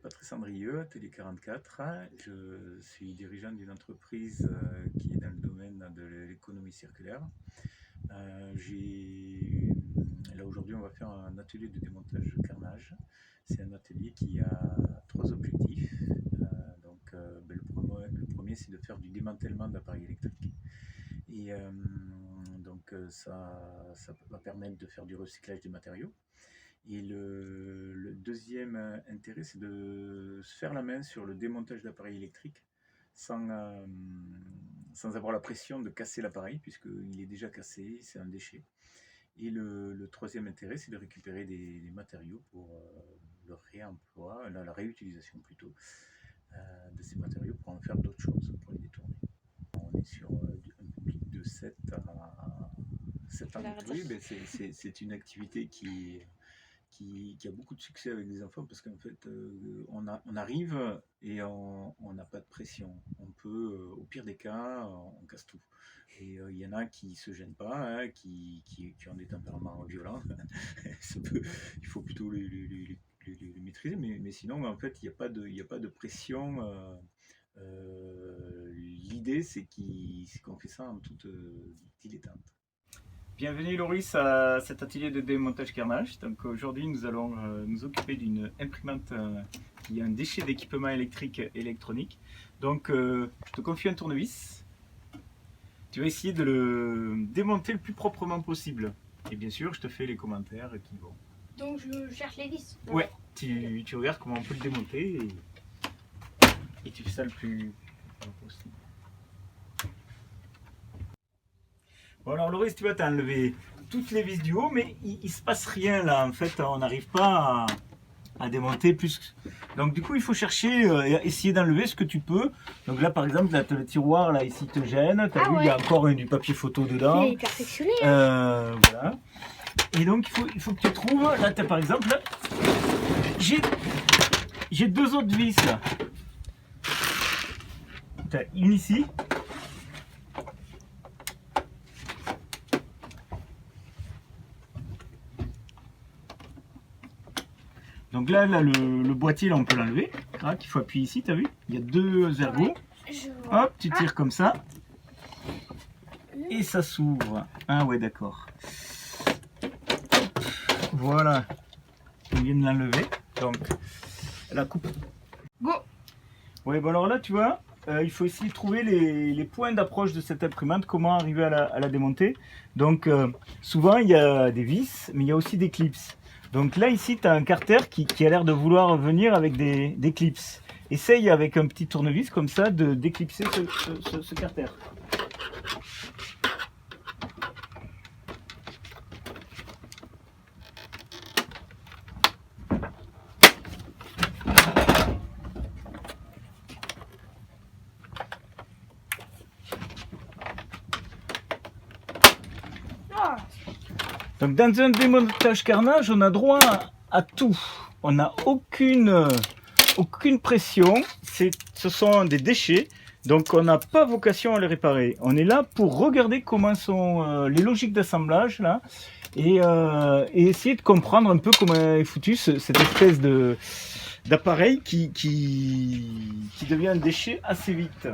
Patrice Andrieux, Atelier 44. Je suis dirigeant d'une entreprise qui est dans le domaine de l'économie circulaire. Là aujourd'hui, on va faire un atelier de démontage de carnage. C'est un atelier qui a trois objectifs. Le premier, c'est de faire du démantèlement d'appareils électriques. Et ça va permettre de faire du recyclage des matériaux. Et le deuxième intérêt, c'est de se faire la main sur le démontage d'appareils électriques sans avoir la pression de casser l'appareil, puisqu'il est déjà cassé, c'est un déchet. Et le troisième intérêt, c'est de récupérer des matériaux pour le réemploi, la réutilisation plutôt, de ces matériaux pour en faire d'autres choses, pour les détourner. On est sur un public de 7 à 7 ans. Oui, mais c'est une activité qui a beaucoup de succès avec des enfants parce qu'en fait, on arrive et on n'a pas de pression. On peut, au pire des cas, on casse tout. Et il y en a qui ne se gênent pas, qui ont des tempéraments violents. Il faut plutôt les maîtriser, mais sinon, en fait, il n'y a pas de pression. L'idée, c'est qu'on fait ça en toute dilettante. Bienvenue Loris à cet atelier de démontage carnage. Donc aujourd'hui nous allons nous occuper d'une imprimante qui est un déchet d'équipement électrique et électronique. Donc je te confie un tournevis. Tu vas essayer de le démonter le plus proprement possible. Et bien sûr je te fais les commentaires qui vont. Donc je cherche les vis. Ouais, tu regardes comment on peut le démonter et tu fais ça le plus possible. Bon alors Loris, tu vois, tu as enlevé toutes les vis du haut, mais il se passe rien là. En fait, on n'arrive pas à démonter plus. Donc du coup, il faut chercher, essayer d'enlever ce que tu peux. Donc là, par exemple, là, le tiroir là ici te gêne. Tu as vu, il y a encore du papier photo dedans. Il est perfectionné. Hein. Voilà. Et donc il faut que tu trouves. Là, tu as par exemple, là, j'ai deux autres vis là. Tu as une ici. Donc là le boîtier, là, on peut l'enlever. Il faut appuyer ici, tu as vu? Il y a deux ergots. Hop, tu tires comme ça. Et ça s'ouvre. Ah ouais, d'accord. Voilà. On vient de l'enlever. Donc, la coupe. Go. Ouais, bon alors là, tu vois, il faut essayer de trouver les points d'approche de cette imprimante, comment arriver à la démonter. Donc, souvent, il y a des vis, mais il y a aussi des clips. Donc là, ici, tu as un carter qui a l'air de vouloir venir avec des clips. Essaye avec un petit tournevis comme ça de déclipser ce carter. Donc dans un démontage carnage, on a droit à tout. On n'a aucune pression. Ce sont des déchets, donc on n'a pas vocation à les réparer. On est là pour regarder comment sont les logiques d'assemblage là, et essayer de comprendre un peu comment est foutu cette espèce d'appareil qui devient un déchet assez vite.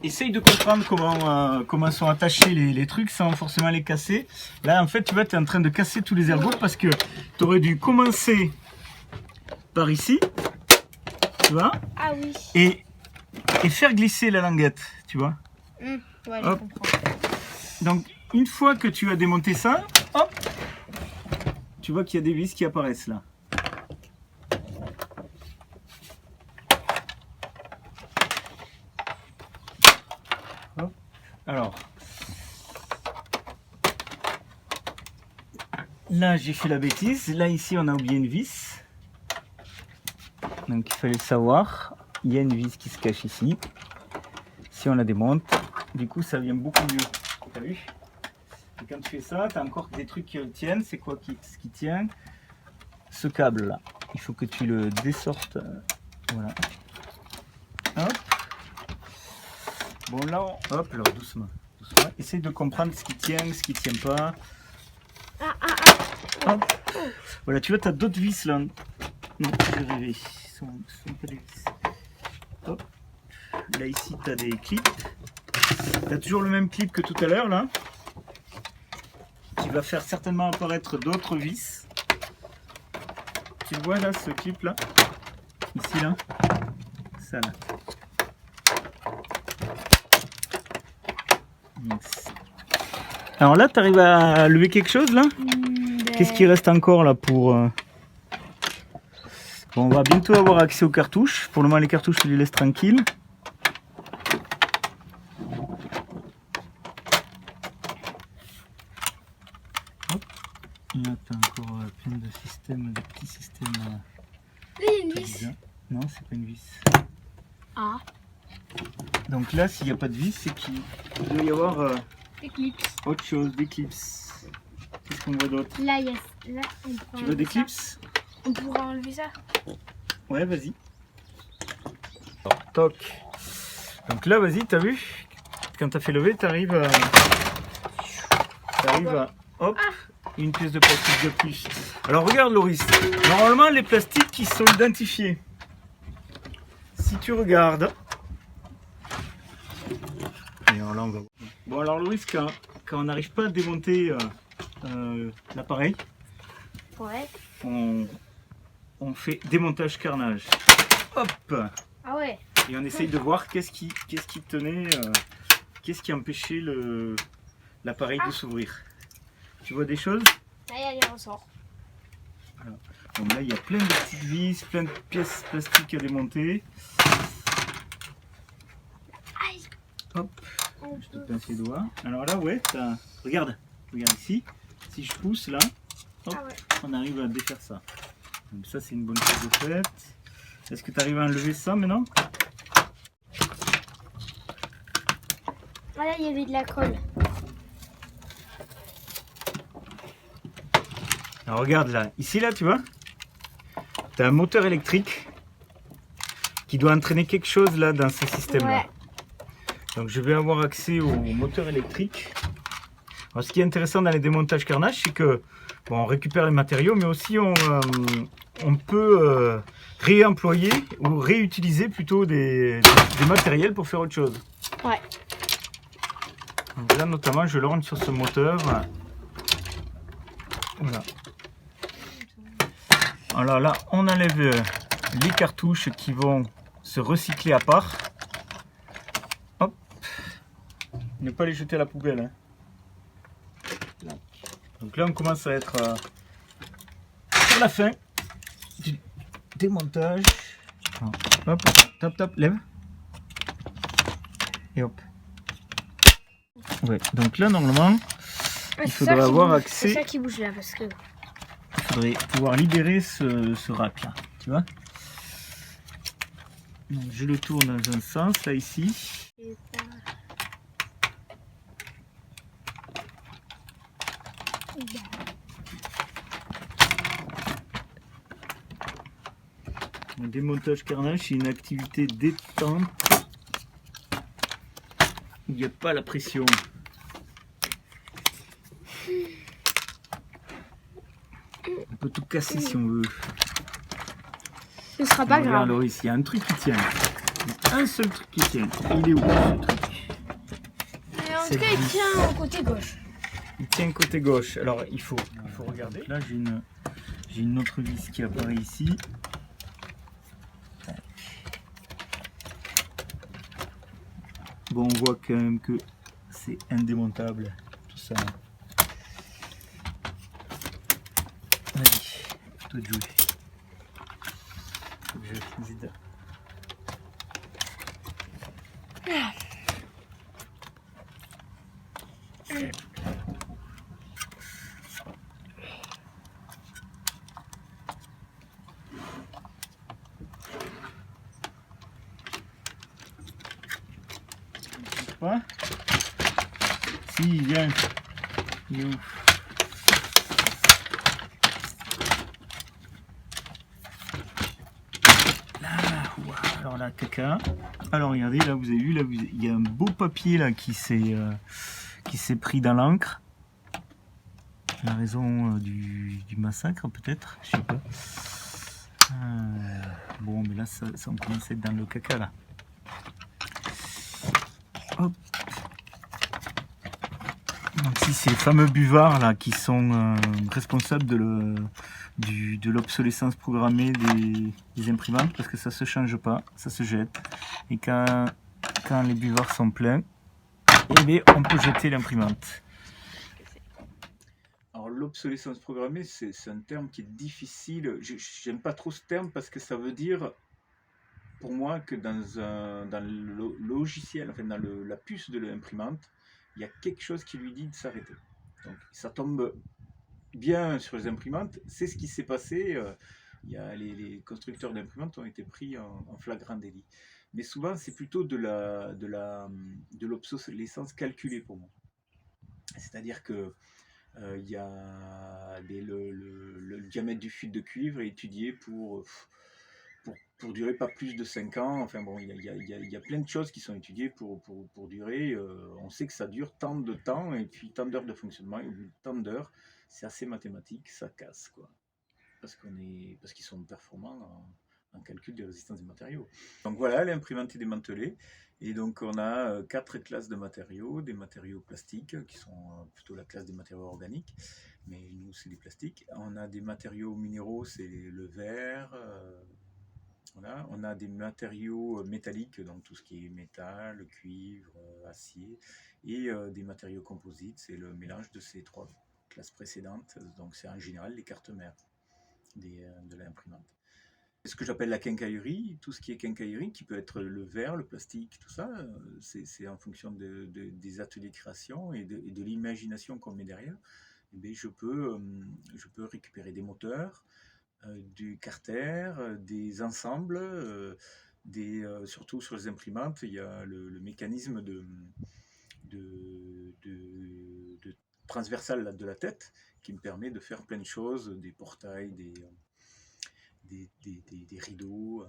Essaye de comprendre comment sont attachés les trucs sans forcément les casser. Là, en fait, tu vois, tu es en train de casser tous les ergots parce que tu aurais dû commencer par ici, tu vois, ah oui, et faire glisser la languette, tu vois. Ouais, je hop. comprends. Donc, une fois que tu as démonté ça, hop, tu vois qu'il y a des vis qui apparaissent là. Alors, là j'ai fait la bêtise, là ici on a oublié une vis, donc il fallait le savoir, il y a une vis qui se cache ici, si on la démonte, du coup ça vient beaucoup mieux, t'as vu? Et quand tu fais ça, tu as encore des trucs qui tiennent, c'est quoi ce qui tient? Ce câble là, il faut que tu le dessortes, voilà, hop, bon là, hop, alors doucement. Essaye de comprendre ce qui tient, ce qui ne tient pas. Hop. Voilà, tu vois, tu as d'autres vis là. Non, j'ai rêvé. Ce sont pas des vis. Hop. Là, ici, tu as des clips. Tu as toujours le même clip que tout à l'heure, là. Qui va faire certainement apparaître d'autres vis. Tu le vois, là, ce clip-là? Ici, là. Ça, là. Yes. Alors là, tu arrives à lever quelque chose, là? Qu'est-ce qui reste encore, là, pour... Bon, on va bientôt avoir accès aux cartouches. Pour le moment, les cartouches, je les laisse tranquilles. Hop. Et là, tu as encore plein de systèmes, de petits systèmes. Une vis. Non, c'est pas une vis. Ah. Donc là, s'il n'y a pas de vis, c'est qu'il doit y avoir Des clips. autre chose, des clips. Qu'est-ce qu'on voit d'autre? Là, il y a... Là, on pourra Tu veux des enlever clips? ça. On pourra enlever ça. Ouais, vas-y. Toc. Donc là, vas-y, t'as vu? Quand t'as fait lever, t'arrives à... Hop, une pièce de plastique de plus. Alors regarde, Loris. Normalement, les plastiques, ils sont identifiés. Si tu regardes... Et alors là, on va... Bon, alors Loris, quand on n'arrive pas à démonter l'appareil, Ouais. on fait démontage carnage. Hop! Ah ouais. Et on essaye de voir qu'est-ce qui tenait, qu'est-ce qui empêchait l'appareil de s'ouvrir. Tu vois des choses? Là, il y a les ressorts. Voilà. Donc là, il y a plein de petites vis, plein de pièces plastiques à démonter. Aïe. Hop, je te pince les doigts. Alors là, ouais, regarde ici. Si je pousse là, hop, Ah ouais. on arrive à défaire ça. Donc ça, c'est une bonne chose de faite. Est-ce que tu arrives à enlever ça maintenant? Ah là, il y avait de la colle. Alors regarde là, ici là, tu vois, tu as un moteur électrique qui doit entraîner quelque chose là dans ce système-là. Ouais. Donc je vais avoir accès au moteur électrique. Alors, ce qui est intéressant dans les démontages carnage, c'est que bon, on récupère les matériaux, mais aussi on peut réemployer ou réutiliser plutôt des matériels pour faire autre chose. Ouais. Donc là notamment, je le rentre sur ce moteur. Voilà. Alors là, on enlève les cartouches qui vont se recycler à part. Hop. Ne pas les jeter à la poubelle. Hein. Donc là, on commence à être sur la fin du démontage. Hop, top, top, lève. Et hop. Ouais, donc là, normalement, il faudrait avoir accès. C'est ça qui bouge là, parce que... Il faudrait pouvoir libérer ce rack là, tu vois. Donc je le tourne dans un sens, là ici. Le démontage carnage, c'est une activité détente. Il n'y a pas la pression. On peut tout casser si on veut. Ce sera pas grave. Regarde Loris, il y a un truc qui tient. Il y a un seul truc qui tient. Il est où ce truc? Mais en tout cas, il tient au côté gauche. Il tient côté gauche. Alors il faut regarder. Là j'ai une autre vis qui apparaît ici. Bon, on voit quand même que c'est indémontable tout ça. Vas-y, toi de jouer. Faut que je décide. Pas. Si, viens. Il est où? Là, wow. Alors là, caca. Alors regardez, là vous avez vu, là il y a un beau papier là qui s'est pris dans l'encre. La raison du massacre peut-être, je sais pas. Bon, mais là, ça on commence à être dans le caca, là. Hop. Donc ici, c'est les fameux buvards, là, qui sont responsables de l'obsolescence programmée des imprimantes, parce que ça se change pas, ça se jette. Et quand les buvards sont pleins, eh bien, on peut jeter l'imprimante. Alors l'obsolescence programmée, c'est un terme qui est difficile. J'aime pas trop ce terme parce que ça veut dire, pour moi, que dans le logiciel, enfin dans la puce de l'imprimante, il y a quelque chose qui lui dit de s'arrêter. Donc ça tombe bien sur les imprimantes. C'est ce qui s'est passé. Il y a les constructeurs d'imprimantes ont été pris en flagrant délit. Mais souvent, c'est plutôt de l'obsolescence calculée pour moi. C'est-à-dire que il y a le diamètre du fil de cuivre est étudié pour durer pas plus de 5 ans. Enfin bon, il y a plein de choses qui sont étudiées pour durer. On sait que ça dure tant de temps et puis tant d'heures de fonctionnement. Et au bout de tant d'heures, c'est assez mathématique, ça casse, quoi. Parce qu'ils sont performants en calcul des résistances des matériaux. Donc voilà, l'imprimante est démantelée. Et donc on a 4 classes de matériaux, des matériaux plastiques qui sont plutôt la classe des matériaux organiques, mais nous c'est des plastiques. On a des matériaux minéraux, c'est le verre. Voilà. On a des matériaux métalliques, donc tout ce qui est métal, cuivre, acier, et des matériaux composites, c'est le mélange de ces 3 classes précédentes. Donc c'est en général les cartes mères de l'imprimante. Ce que j'appelle la quincaillerie, tout ce qui est quincaillerie, qui peut être le verre, le plastique, tout ça, c'est en fonction des ateliers de création et de l'imagination qu'on met derrière. Eh bien, je peux récupérer des moteurs, du carter, des ensembles, surtout sur les imprimantes, il y a le mécanisme de transversal de la tête qui me permet de faire plein de choses, des portails, des rideaux,